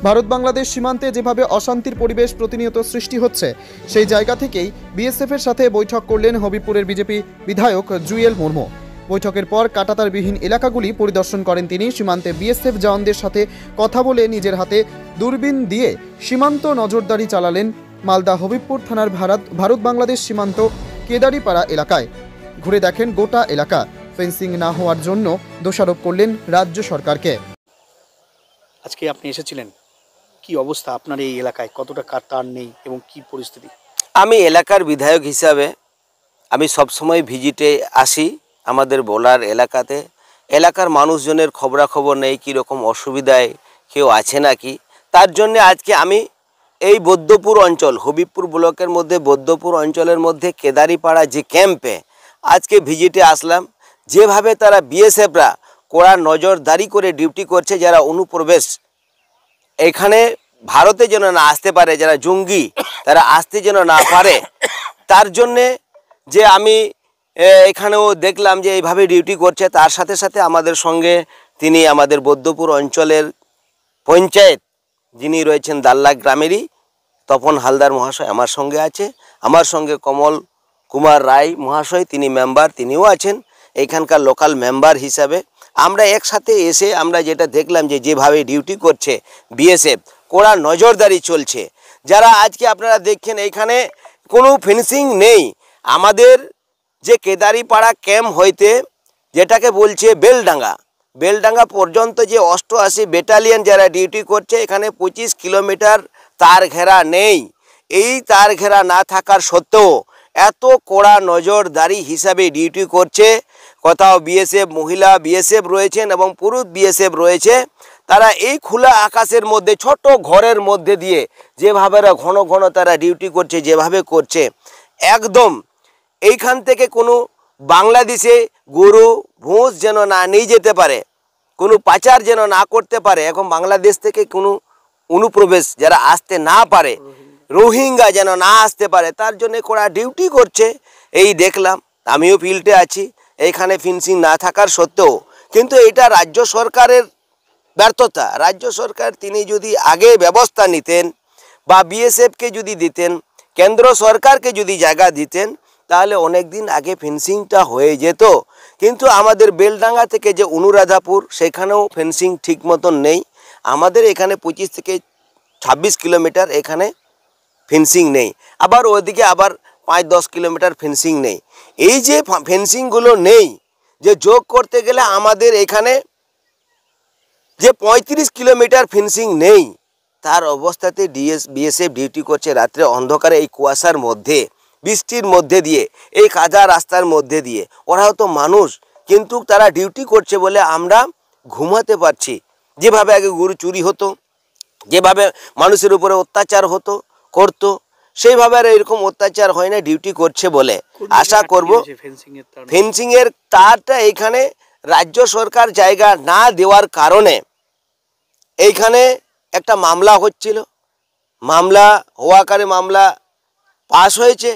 ভারত বাংলাদেশ সীমান্তে যেভাবে অশান্তির পরিবেশ প্রতিনিয়ত সৃষ্টি হচ্ছে, সেই জায়গা থেকেই বিএসএফের সাথে বৈঠক করলেন হবিবপুরের বিজেপি বিধায়ক জুয়েল মুর্মু। বৈঠকের পর কাঁটাতারবিহীন এলাকাগুলি পরিদর্শন করেন তিনি। সীমান্তে বিএসএফ জওয়ানদের সাথে কথা বলে নিজের হাতে দূরবীন দিয়ে সীমান্ত নজরদারি চালালেন মালদা হবিবপুর থানার ভারত বাংলাদেশ সীমান্ত কেদারিপাড়া এলাকায়। ঘুরে দেখেন গোটা এলাকা। ফেন্সিং না হওয়ার জন্য দোষারোপ করলেন রাজ্য সরকারকে। আজকে আপনি এসেছিলেন, কি অবস্থা আপনার এই এলাকায়? কতটা তার নেই এবং কি পরিস্থিতি? আমি এলাকার বিধায়ক হিসাবে আমি সবসময় ভিজিটে আসি আমাদের বোলার এলাকাতে। এলাকার মানুষজনের খবরাখবর নেই, কীরকম অসুবিধায় কেউ আছে নাকি। তার জন্যে আজকে আমি এই বৈদ্যপুর অঞ্চল, হবিবপুর ব্লকের মধ্যে বৈদ্যপুর অঞ্চলের মধ্যে কেদারিপাড়া যে ক্যাম্পে আজকে ভিজিটে আসলাম। যেভাবে তারা বিএসএফরা কড়া নজরদারি করে ডিউটি করছে, যারা অনুপ্রবেশ এখানে ভারতে যেন না আসতে পারে, যারা জঙ্গি তারা আসতে যেন না পারে, তার জন্যে যে আমি এখানেও দেখলাম যে এইভাবে ডিউটি করছে। তার সাথে সাথে আমাদের সঙ্গে তিনি আমাদের বৈদ্যপুর অঞ্চলের পঞ্চায়েত যিনি রয়েছেন দাল্লা গ্রামেরই তপন হালদার মহাশয় আমার সঙ্গে আছে। আমার সঙ্গে কমল কুমার রায় মহাশয়, তিনি মেম্বার, তিনিও আছেন এইখানকার লোকাল মেম্বার হিসাবে। আমরা একসাথে এসে আমরা যেটা দেখলাম যে যেভাবে ডিউটি করছে বিএসএফ, কড়া নজরদারি চলছে। যারা আজকে আপনারা দেখছেন এইখানে কোনো ফিনিশিং নেই। আমাদের যে কেদারিপাড়া ক্যাম্প হইতে যেটাকে বলছে বেলডাঙ্গা পর্যন্ত যে 88 ব্যাটালিয়ন যারা ডিউটি করছে, এখানে 25 কিলোমিটার তার ঘেরা নেই। এই তার ঘেরা না থাকার সত্ত্বেও এত কড়া নজরদারি হিসাবে ডিউটি করছে। কোথাও বিএসএফ মহিলা বিএসএফ রয়েছেন এবং পুরুষ বিএসএফ রয়েছে। তারা এই খোলা আকাশের মধ্যে ছোট ঘরের মধ্যে দিয়ে যেভাবে ঘন ঘন তারা ডিউটি করছে, যেভাবে করছে, একদম এইখান থেকে কোনো বাংলাদেশে গরু ভোঁস যেন না নিয়ে যেতে পারে, কোনো পাচার যেন না করতে পারে, এখন বাংলাদেশ থেকে কোনো অনুপ্রবেশ যারা আসতে না পারে, রোহিঙ্গা যেন না আসতে পারে, তার জন্য কড়া ডিউটি করছে। এই দেখলাম, আমিও ফিল্ডে আছি। এইখানে ফিনিশিং না থাকার সত্ত্বেও কিন্তু এটা রাজ্য সরকারের ব্যর্থতা। রাজ্য সরকার তিনি যদি আগে ব্যবস্থা নিতেন বা বিএসএফকে যদি দিতেন, কেন্দ্র সরকারকে যদি জায়গা দিতেন, তাহলে অনেক দিন আগে ফেন্সিংটা হয়ে যেত। কিন্তু আমাদের বেলডাঙ্গা থেকে যে অনুরাধাপুর, সেখানেও ফেন্সিং ঠিক মতন নেই। আমাদের এখানে 25 থেকে 26 কিলোমিটার এখানে ফেন্সিং নেই, আবার ওইদিকে আবার 5-10 কিলোমিটার ফেন্সিং নেই। এই যে ফেন্সিংগুলো নেই, যে যোগ করতে গেলে আমাদের এখানে যে 35 কিলোমিটার ফেন্সিং নেই, তার অবস্থাতে বিএসএফ ডিউটি করছে রাত্রে অন্ধকারে, এই কুয়াশার মধ্যে, বৃষ্টির মধ্যে দিয়ে, এই কাদা রাস্তার মধ্যে দিয়ে। ওরাও তো মানুষ, কিন্তু তারা ডিউটি করছে বলে আমরা ঘুমাতে পারছি। যেভাবে আগে গরু চুরি হতো, যেভাবে মানুষের উপরে অত্যাচার করতো, সেইভাবে আর এরকম অত্যাচার হয় না ডিউটি করছে বলে। আশা করব ফেন্সিংয়ের তারটা এইখানে রাজ্য সরকার জায়গা না দেওয়ার কারণে এইখানে একটা মামলা হচ্ছিল, মামলা হওয়াকারে মামলা পাস হয়েছে।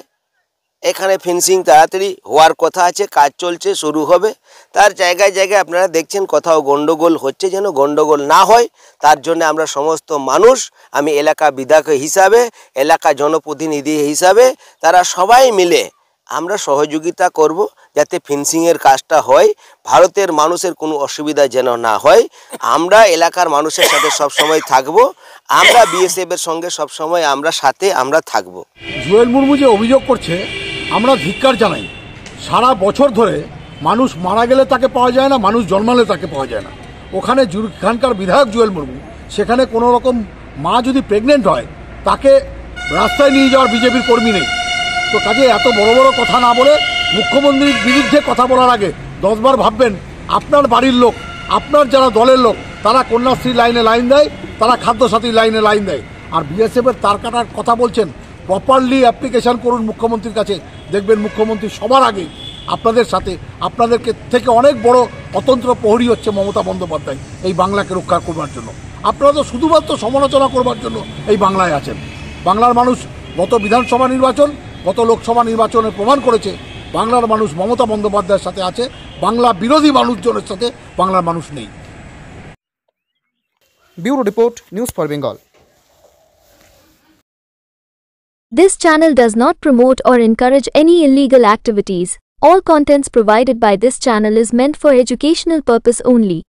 এখানে ফেন্সিং তাড়াতাড়ি হওয়ার কথা আছে, কাজ চলছে, শুরু হবে। তার জায়গায় জায়গায় আপনারা দেখছেন কোথাও গন্ডগোল হচ্ছে, যেন গন্ডগোল না হয় তার জন্য আমরা সমস্ত মানুষ, আমি এলাকা বিধায়ক হিসাবে, এলাকা জনপ্রতিনিধি হিসাবে, তারা সবাই মিলে আমরা সহযোগিতা করব যাতে ফেন্সিংয়ের কাজটা হয়, ভারতের মানুষের কোনো অসুবিধা যেন না হয়। আমরা এলাকার মানুষের সাথে সবসময় থাকব, আমরা বিএসএফের সঙ্গে সবসময় আমরা সাথে আমরা থাকব। জুয়েল মুর্মু যে অভিযোগ করছে আমরা ধিক্কার জানাই। সারা বছর ধরে মানুষ মারা গেলে তাকে পাওয়া যায় না, মানুষ জন্মালে তাকে পাওয়া যায় না। ওখানে এখানকার বিধায়ক জুয়েল মুর্মু, সেখানে কোনো রকম মা যদি প্রেগনেন্ট হয় তাকে রাস্তায় নিয়ে যাওয়ার বিজেপির কর্মী নেই। তো কাজে এত বড় বড় কথা না বলে মুখ্যমন্ত্রীর বিরুদ্ধে কথা বলার আগে 10 বার ভাববেন। আপনার বাড়ির লোক, আপনার যারা দলের লোক, তারা কন্যাশ্রী লাইনে লাইন দেয়, তারা খাদ্যসাথী লাইনে লাইন দেয়। আর বিএসএফের তার কাটার কথা বলছেন, প্রপারলি অ্যাপ্লিকেশন করুন মুখ্যমন্ত্রীর কাছে, দেখবেন মুখ্যমন্ত্রী সবার আগে আপনাদের সাথে, আপনাদেরকে থেকে অনেক বড় অতন্ত্র প্রহরী হচ্ছে মমতা বন্দ্যোপাধ্যায় এই বাংলাকে রক্ষা করবার জন্য। আপনারা তো শুধুমাত্র সমালোচনা করবার জন্য এই বাংলায় আছেন। বাংলার মানুষ গত বিধানসভা নির্বাচন, গত লোকসভা নির্বাচনে প্রমাণ করেছে বাংলার মানুষ মমতা বন্দ্যোপাধ্যায়ের সাথে আছে, বাংলা বিরোধী মানুষজনের সাথে বাংলার মানুষ নেই। Bureau report, news for Bengal. This channel does not promote or encourage any illegal activities. All contents provided by this channel is meant for educational purpose only.